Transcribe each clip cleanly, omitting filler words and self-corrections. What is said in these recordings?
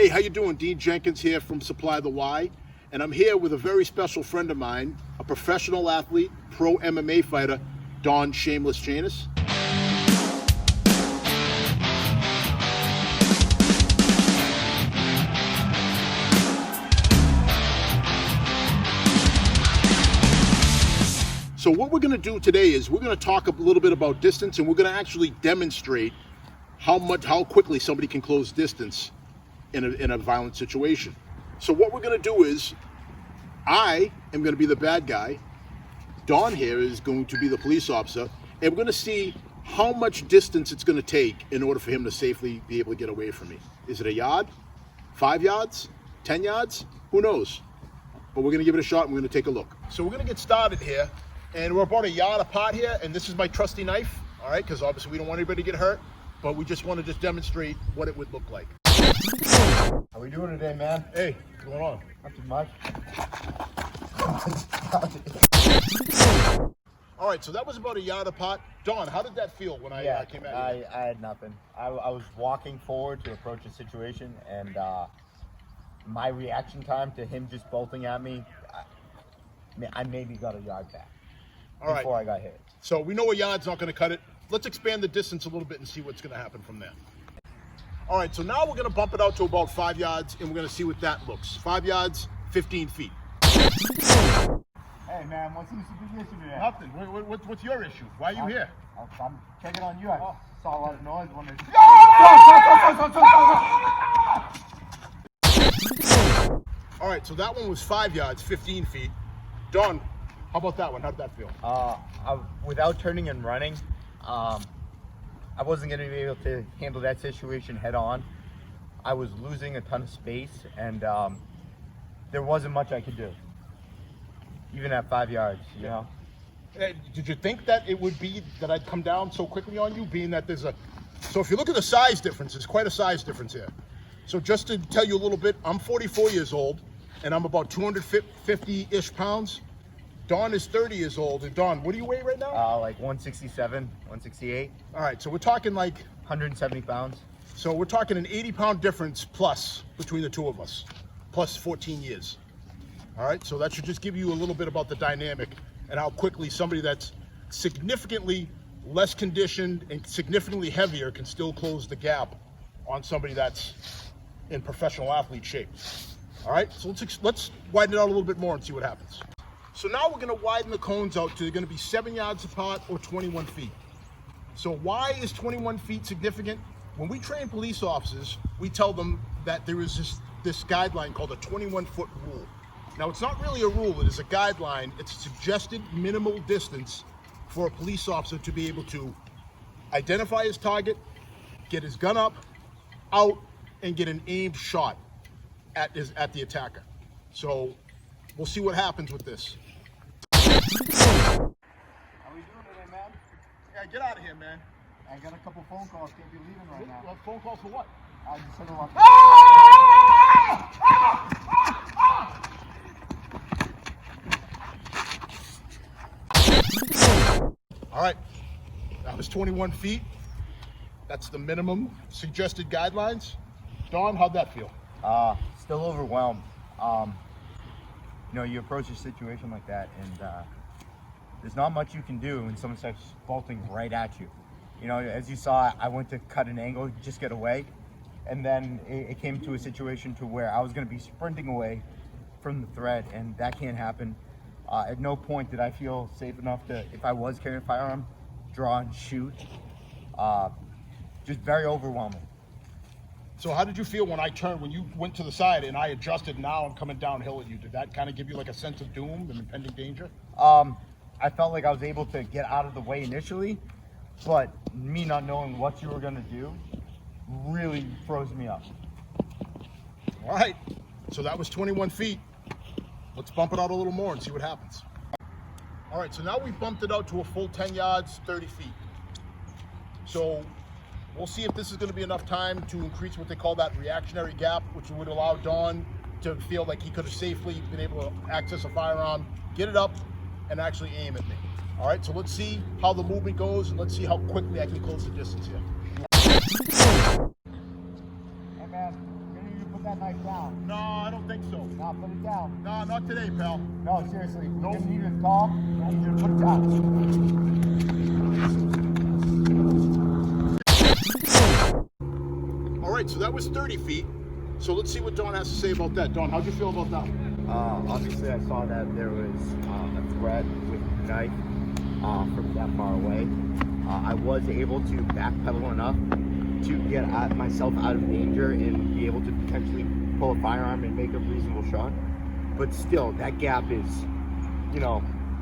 Hey, how you doing? Dean Jenkins here from Supply the Y, and I'm here with a very special friend of mine, a professional athlete, pro MMA fighter, Don Shameless Shainis. So what we're going to do today is we're going to talk a little bit about distance, and we're going to actually demonstrate how quickly somebody can close distance in a violent situation. So what we're going to do is, I am going to be the bad guy. Don here is going to be the police officer, and we're going to see how much distance it's going to take in order for him to safely be able to get away from me. Is it a yard? 5 yards? 10 yards? Who knows? But we're going to give it a shot, and we're going to take a look. So we're going to get started here, and we're about a yard apart here, and this is my trusty knife, all right, because obviously we don't want anybody to get hurt, but we just want to demonstrate what it would look like. How we doing today, man? Hey, what's going on? Not too much. All right, so that was about a yard apart. Don, how did that feel when I came at you? I had nothing. I was walking forward to approach the situation, and my reaction time to him just bolting at me, I maybe got a yard back before I got hit. So we know a yard's not going to cut it. Let's expand the distance a little bit and see what's going to happen from there. All right, so now we're going to bump it out to about 5 yards, and we're going to see what that looks. 5 yards, 15 feet. Hey, man, what's the issue today? Nothing. What's your issue? Why are you here? I'm checking on you. I saw a lot of noise when there's... All right, so that one was 5 yards, 15 feet. Don, how about that one? How did that feel? Without turning and running, I wasn't going to be able to handle that situation head on. I was losing a ton of space, and there wasn't much I could do, even at 5 yards, you know? Did you think that it would be that I'd come down so quickly on you, being that there's a... So if you look at the size difference, there's quite a size difference here. So just to tell you a little bit, I'm 44 years old, and I'm about 250-ish pounds. Don is 30 years old. And Don, what do you weigh right now? Like 167, 168. All right, so we're talking like... 170 pounds. So we're talking an 80-pound difference plus between the two of us, plus 14 years. All right, so that should just give you a little bit about the dynamic and how quickly somebody that's significantly less conditioned and significantly heavier can still close the gap on somebody that's in professional athlete shape. All right, so let's widen it out a little bit more and see what happens. So now we're going to widen the cones out to they're going to be 7 yards apart or 21 feet. So why is 21 feet significant? When we train police officers, we tell them that there is this guideline called a 21-foot rule. Now, it's not really a rule, it is a guideline. It's a suggested minimal distance for a police officer to be able to identify his target, get his gun up, out, and get an aimed shot at the attacker. So we'll see what happens with this. How we doing today, man? Yeah, get out of here, man. I got a couple phone calls. Can't be leaving right now. Well, phone calls for what? I just heard a lot. All right, that was 21 feet. That's the minimum suggested guidelines. Don, how'd that feel? Still overwhelmed. You know, you approach a situation like that, and there's not much you can do when someone starts bolting right at you. You know, as you saw, I went to cut an angle, just get away, and then it came to a situation to where I was going to be sprinting away from the threat, and that can't happen. At no point did I feel safe enough to, if I was carrying a firearm, draw and shoot. Just very overwhelming. So how did you feel when you went to the side and I adjusted, now I'm coming downhill at you? Did that kind of give you like a sense of doom and impending danger? I felt like I was able to get out of the way initially, but me not knowing what you were going to do really froze me up. All right, so that was 21 feet. Let's bump it out a little more and see what happens. All right, so now we've bumped it out to a full 10 yards, 30 feet. So we'll see if this is going to be enough time to increase what they call that reactionary gap, which would allow Don to feel like he could have safely been able to access a firearm, get it up, and actually aim at me. All right, so let's see how the movement goes, and let's see how quickly I can close the distance here. Hey man, you need to put that knife down. No, I don't think so. No, put it down. No, not today, pal. No, seriously. Nope. You need to call. I need you to put it down. All right, so that was 30 feet. So let's see what Dawn has to say about that. Dawn, how'd you feel about that one? Obviously, I saw that there was a threat with a knife from that far away. I was able to backpedal enough to get myself out of danger and be able to potentially pull a firearm and make a reasonable shot. But still, that gap is,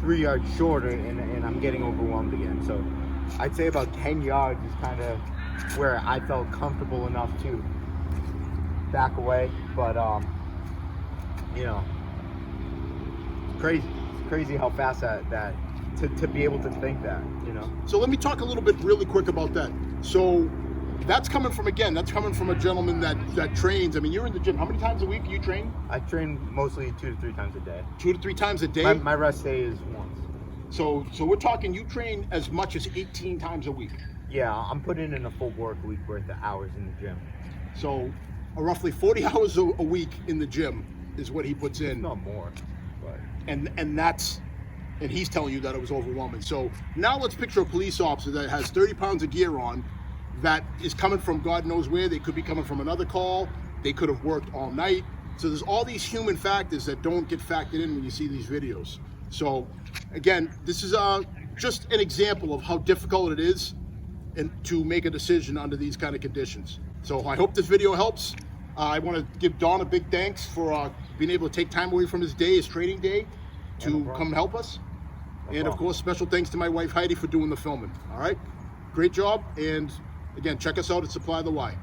3 yards shorter, and I'm getting overwhelmed again. So I'd say about 10 yards is kind of where I felt comfortable enough to back away. But, it's crazy. It's crazy how fast that to be able to think that, So let me talk a little bit really quick about that. So that's coming from a gentleman that trains. I mean, you're in the gym. How many times a week you train? I train mostly 2 to 3 times a day. 2 to 3 times a day? My rest day is once. So we're talking you train as much as 18 times a week. Yeah, I'm putting in a full work week worth of hours in the gym. So roughly 40 hours a week in the gym is what he puts in. It's not more, but And he's telling you that it was overwhelming. So now let's picture a police officer that has 30 pounds of gear on, that is coming from God knows where. They could be coming from another call. They could have worked all night. So there's all these human factors that don't get factored in when you see these videos. So again, this is just an example of how difficult it is to make a decision under these kind of conditions. So I hope this video helps. I want to give Don a big thanks for being able to take time away from his day, his training day, to come help us. And of course, special thanks to my wife Heidi for doing the filming. All right, great job. And again, check us out at Supply the Y.